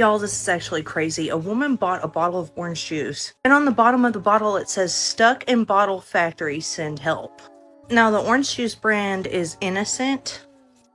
Y'all, this is actually crazy. A woman bought a bottle of orange juice, and on the bottom of the bottle it says, "Stuck in bottle factory, send help." Now, the orange juice brand is Innocent,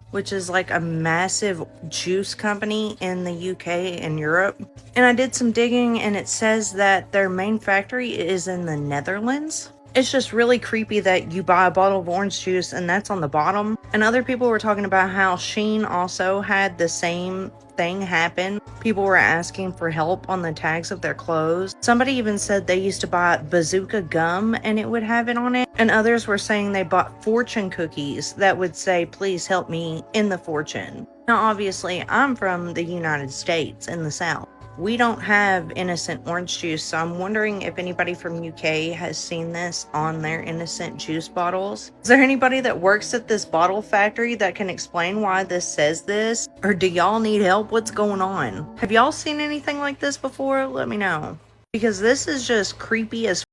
which is like a massive juice company in the UK and Europe. And I did some digging, and it says that their main factory is in the Netherlands. It's just really creepy that you buy a bottle of orange juice and that's on the bottom. And other people were talking about how Shein also had the same thing happen. People were asking for help on the tags of their clothes. Somebody even said they used to buy bazooka gum and it would have it on it. And others were saying they bought fortune cookies that would say, "Please help me in the fortune." Now, obviously, I'm from the United States in the South. We don't have Innocent orange juice, so I'm wondering if anybody from UK has seen this on their Innocent juice bottles. Is there anybody that works at this bottle factory that can explain why this says this? Or do y'all need help? What's going on? Have y'all seen anything like this before? Let me know. Because this is just creepy as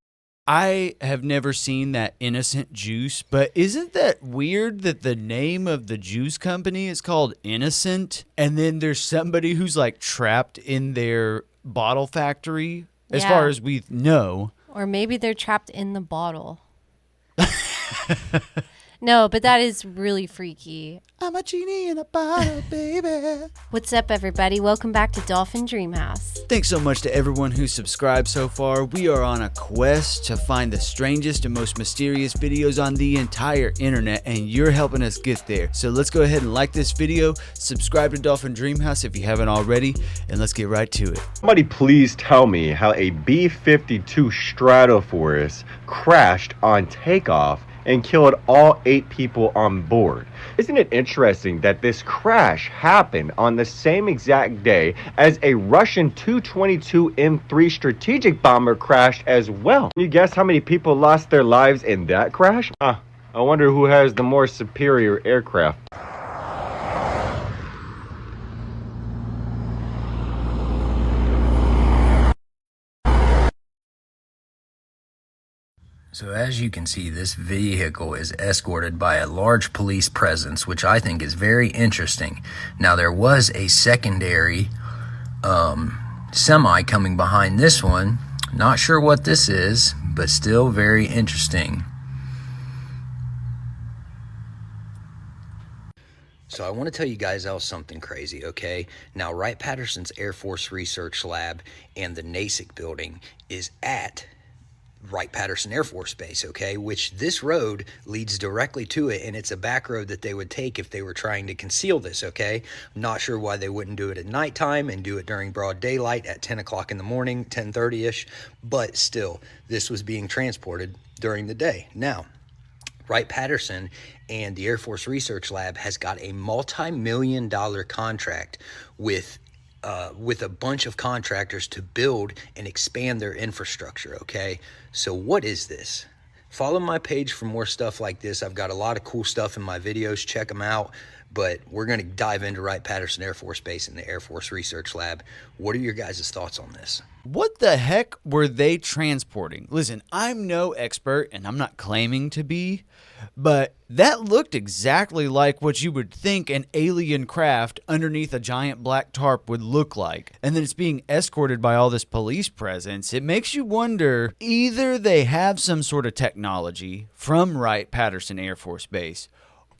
I have never seen that Innocent juice, but isn't that weird that the name of the juice company is called Innocent, and then there's somebody who's like trapped in their bottle factory, as far as we know. Or maybe they're trapped in the bottle. No, but that is really freaky. I'm a genie in a bottle, baby. What's up, everybody? Welcome back to Dolphin Dreamhouse. Thanks so much to everyone who's subscribed so far. We are on a quest to find the strangest and most mysterious videos on the entire internet, and you're helping us get there. So let's go ahead and like this video, subscribe to Dolphin Dreamhouse if you haven't already, and let's get right to it. Somebody please tell me how a B-52 Stratoforce crashed on takeoff and killed all 8 people on board. Isn't it interesting that this crash happened on the same exact day as a Russian Tu-22 M3 strategic bomber crashed as well? Can you guess how many people lost their lives in that crash? I wonder who has the more superior aircraft. So as you can see, this vehicle is escorted by a large police presence, which I think is very interesting. Now, there was a secondary semi coming behind this one. Not sure what this is, but still very interesting. So I want to tell you guys else something crazy, okay? Now, Wright-Patterson's Air Force Research Lab and the NASIC building is at Wright-Patterson Air Force Base, okay, which this road leads directly to it, and it's a back road that they would take if they were trying to conceal this, okay? I'm not sure why they wouldn't do it at nighttime and do it during broad daylight at 10 o'clock in the morning, 10:30-ish, but still, this was being transported during the day. Now, Wright-Patterson and the Air Force Research Lab has got a multi-million-dollar contract with a bunch of contractors to build and expand their infrastructure, okay? So what is this? Follow my page for more stuff like this. I've got a lot of cool stuff in my videos. Check them out. But we're going to dive into Wright-Patterson Air Force Base and the Air Force Research Lab. What are your guys' thoughts on this? What the heck were they transporting? Listen, I'm no expert, and I'm not claiming to be, but that looked exactly like what you would think an alien craft underneath a giant black tarp would look like. And then it's being escorted by all this police presence. It makes you wonder, either they have some sort of technology from Wright-Patterson Air Force Base,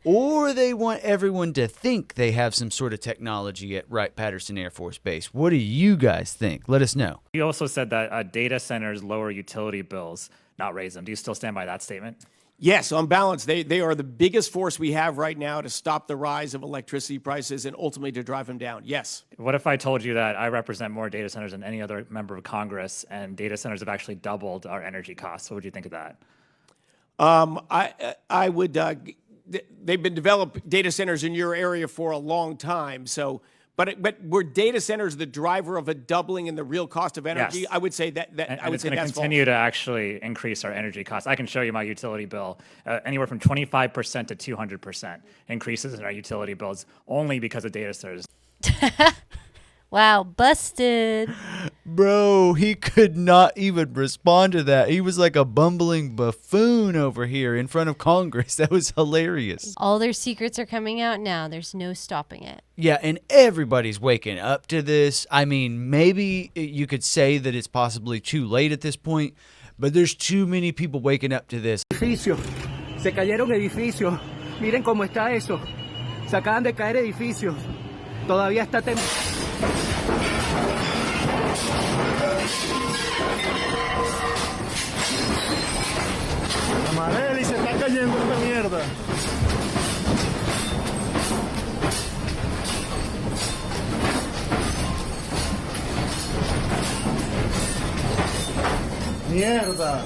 or they want everyone to think they have some sort of technology at Wright-Patterson Air Force Base. What do you guys think? Let us know. You also said that data centers lower utility bills, not raise them. Do you still stand by that statement? Yes, on balance, they are the biggest force we have right now to stop the rise of electricity prices and ultimately to drive them down. Yes. What if I told you that I represent more data centers than any other member of Congress, and data centers have actually doubled our energy costs? What would you think of that? I would. They've been developed data centers in your area for a long time. So, but were data centers the driver of a doubling in the real cost of energy? Yes. I would say that I would it's say going to that's continue false. to actually increase our energy costs. I can show you my utility bill, anywhere from 25% to 200% increases in our utility bills only because of data centers. Wow, busted. Bro, he could not even respond to that. He was like a bumbling buffoon over here in front of Congress. That was hilarious. All their secrets are coming out now. There's no stopping it. Yeah, and everybody's waking up to this. I mean, maybe you could say that it's possibly too late at this point, but there's too many people waking up to this. Edificios. Se cayeron edificios. Miren cómo está eso. Se acaban de caer edificios. Todavía está Amareli, se está cayendo esta mierda. Mierda.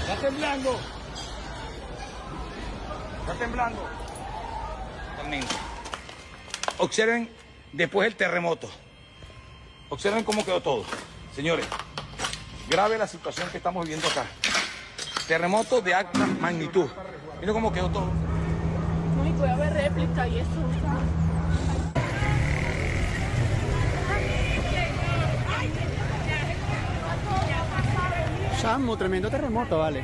Está temblando. Está temblando. También. Observen después el terremoto. Observen cómo quedó todo. Señores, grave la situación que estamos viviendo acá. Terremoto de alta magnitud. Miren cómo quedó todo. No, y puede haber réplica y eso. Chamo, tremendo terremoto, vale.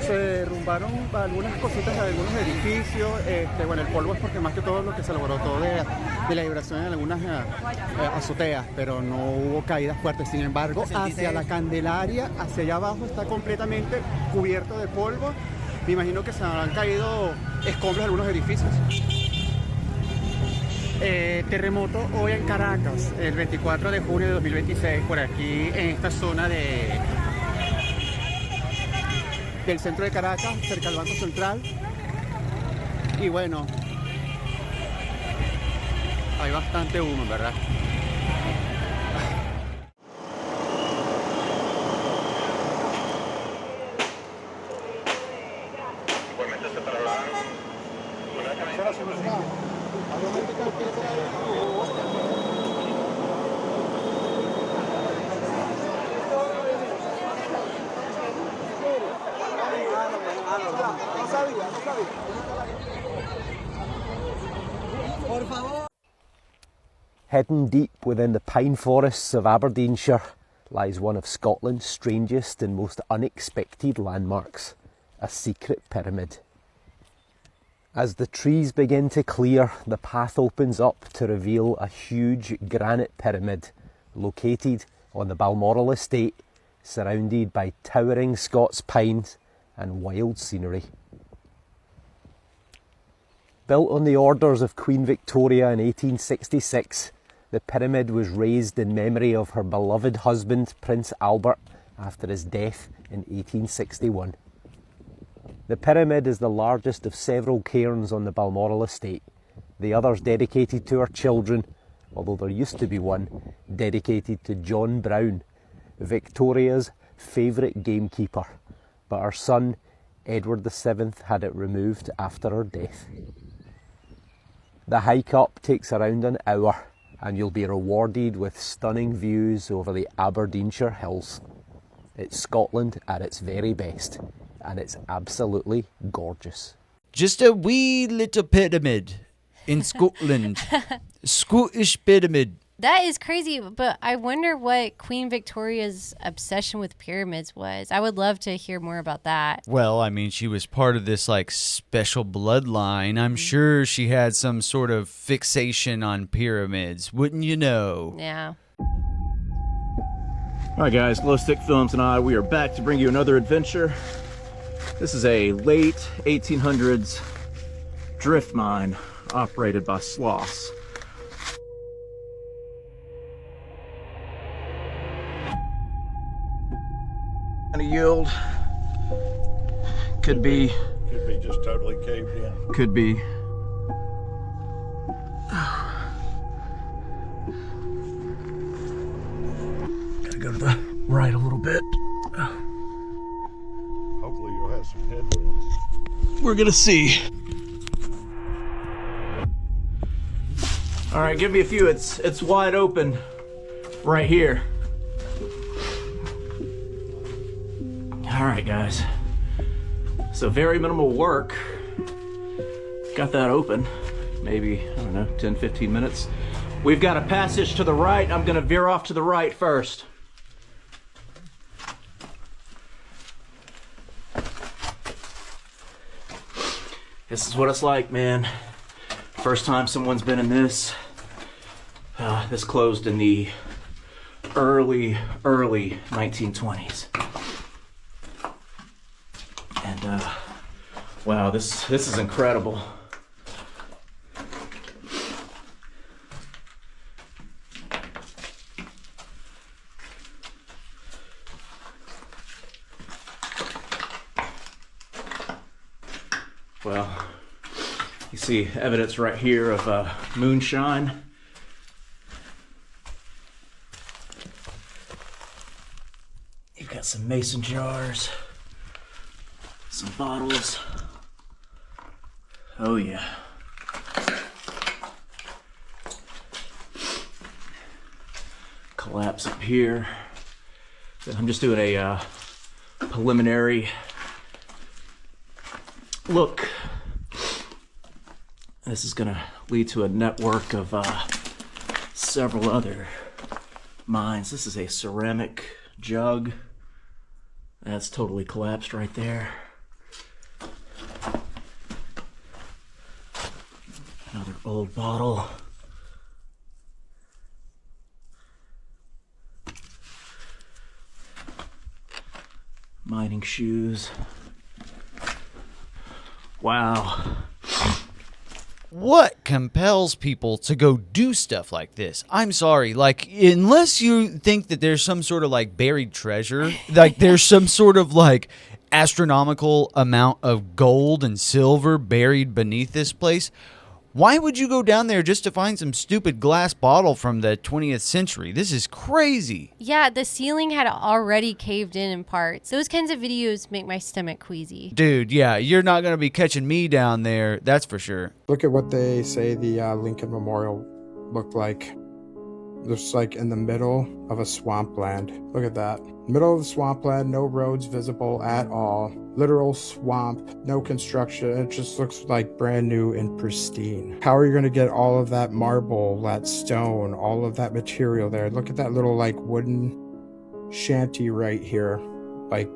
Se derrumbaron algunas cositas de algunos edificios. Bueno, el polvo es porque más que todo lo que se alborotó de la vibración en algunas azoteas, pero no hubo caídas fuertes. Sin embargo, hacia la Candelaria, hacia allá abajo, está completamente cubierto de polvo. Me imagino que se habrán caído escombros de algunos edificios. Terremoto hoy en Caracas, el 24 de junio de 2026, por aquí en esta zona del centro de Caracas, cerca del Banco Central. Y bueno, hay bastante humo, en verdad. Hidden deep within the pine forests of Aberdeenshire lies one of Scotland's strangest and most unexpected landmarks, a secret pyramid. As the trees begin to clear, the path opens up to reveal a huge granite pyramid located on the Balmoral estate, surrounded by towering Scots pines and wild scenery. Built on the orders of Queen Victoria in 1866, the pyramid was raised in memory of her beloved husband, Prince Albert, after his death in 1861. The pyramid is the largest of several cairns on the Balmoral estate, the others dedicated to her children, although there used to be one dedicated to John Brown, Victoria's favourite gamekeeper, but her son, Edward VII, had it removed after her death. The hike up takes around an hour, and you'll be rewarded with stunning views over the Aberdeenshire hills. It's Scotland at its very best, and it's absolutely gorgeous. Just a wee little pyramid in Scotland. Scottish pyramid. That is crazy, but I wonder what Queen Victoria's obsession with pyramids was. I would love to hear more about that. Well, I mean, she was part of this like special bloodline. I'm sure she had some sort of fixation on pyramids, wouldn't you know? Yeah. All right, guys, Glow Stick Films and I, we are back to bring you another adventure. This is a late 1800s drift mine operated by sloths. Yield could be just totally caved in. Could be gotta go to the right a little bit. Hopefully you'll have some headwind. We're gonna see. All right, give me a few. It's wide open right here. All right, guys. So very minimal work got that open. Maybe, I don't know, 10, 15 minutes. We've got a passage to the right. I'm gonna veer off to the right first. This is what it's like, man. First time someone's been in this. This closed in the early 1920s. And wow, this is incredible. Well, you see evidence right here of moonshine. You've got some mason jars, some bottles. Oh yeah. Collapse up here. I'm just doing a preliminary look. This is gonna lead to a network of several other mines. This is a ceramic jug. That's totally collapsed right there. Another old bottle. Mining shoes. Wow. What compels people to go do stuff like this? I'm sorry, like, unless you think that there's some sort of like buried treasure, like there's some sort of like astronomical amount of gold and silver buried beneath this place, why would you go down there just to find some stupid glass bottle from the 20th century? This is crazy. Yeah, the ceiling had already caved in parts. Those kinds of videos make my stomach queasy. Dude, yeah, you're not going to be catching me down there, that's for sure. Look at what they say the Lincoln Memorial looked like. Just like in the middle of a swampland. Look at that. Middle of the swampland, no roads visible at all. Literal swamp, no construction. It just looks like brand new and pristine. How are you going to get all of that marble, that stone, all of that material there? Look at that little like wooden shanty right here. Like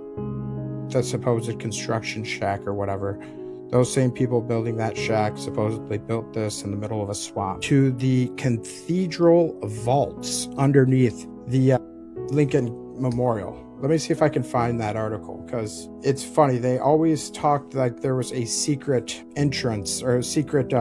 the supposed construction shack or whatever. Those same people building that shack supposedly built this in the middle of a swamp. To the cathedral vaults underneath the Lincoln Memorial. Let me see if I can find that article, because it's funny. They always talked like there was a secret entrance or a secret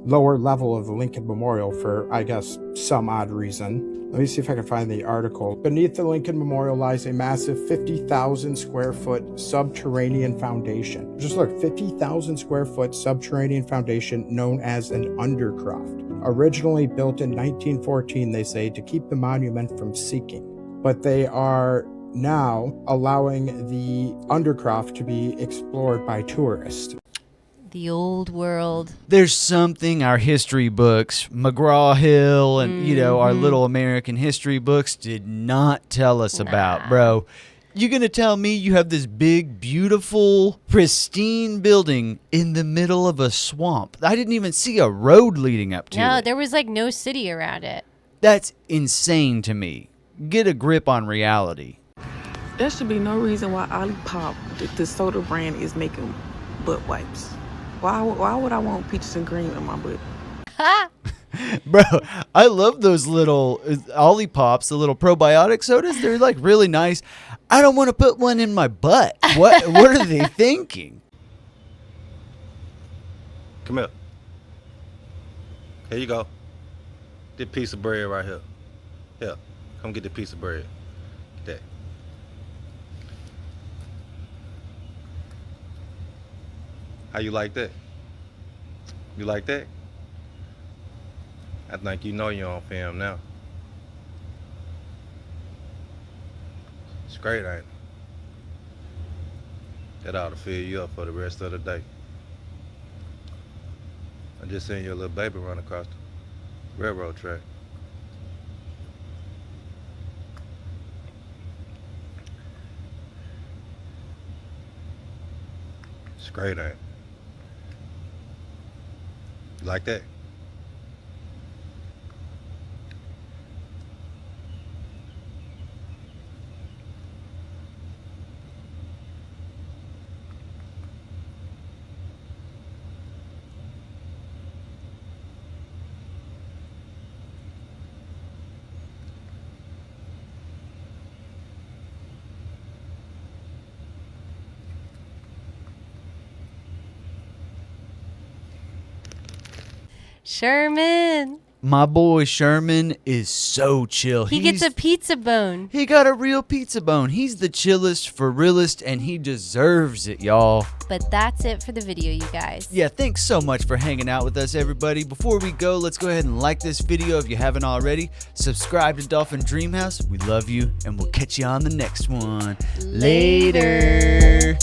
lower level of the Lincoln Memorial for, I guess, some odd reason. Let me see if I can find the article. Beneath the Lincoln Memorial lies a massive 50,000 square foot subterranean foundation. Just look, 50,000 square foot subterranean foundation known as an undercroft. Originally built in 1914, they say, to keep the monument from sinking. But they are now allowing the undercroft to be explored by tourists. The old world. There's something our history books, McGraw-Hill and, you know, our little American history books did not tell us about, bro. You gonna tell me you have this big, beautiful, pristine building in the middle of a swamp? I didn't even see a road leading up to it. No, there was like no city around it. That's insane to me. Get a grip on reality. There should be no reason why Olipop, the soda brand, is making butt wipes. Why would I want peaches and cream in my butt? Bro, I love those little Ollipops, the little probiotic sodas. They're like really nice. I don't want to put one in my butt. What are they thinking? Come here. Here you go. This piece of bread right here. Here, come get the piece of bread. Get that. How you like that? You like that? I think you know you're on film now. It's great, ain't it? That ought to fill you up for the rest of the day. I just seen your little baby run across the railroad track. It's great, ain't it? You like that? Sherman. My boy Sherman is so chill. He gets a pizza bone. He got a real pizza bone. He's the chillest, for realest, and he deserves it, y'all. But that's it for the video, you guys. Yeah, thanks so much for hanging out with us, everybody. Before we go, let's go ahead and like this video if you haven't already. Subscribe to Dolphin Dreamhouse. We love you, and we'll catch you on the next one. Later.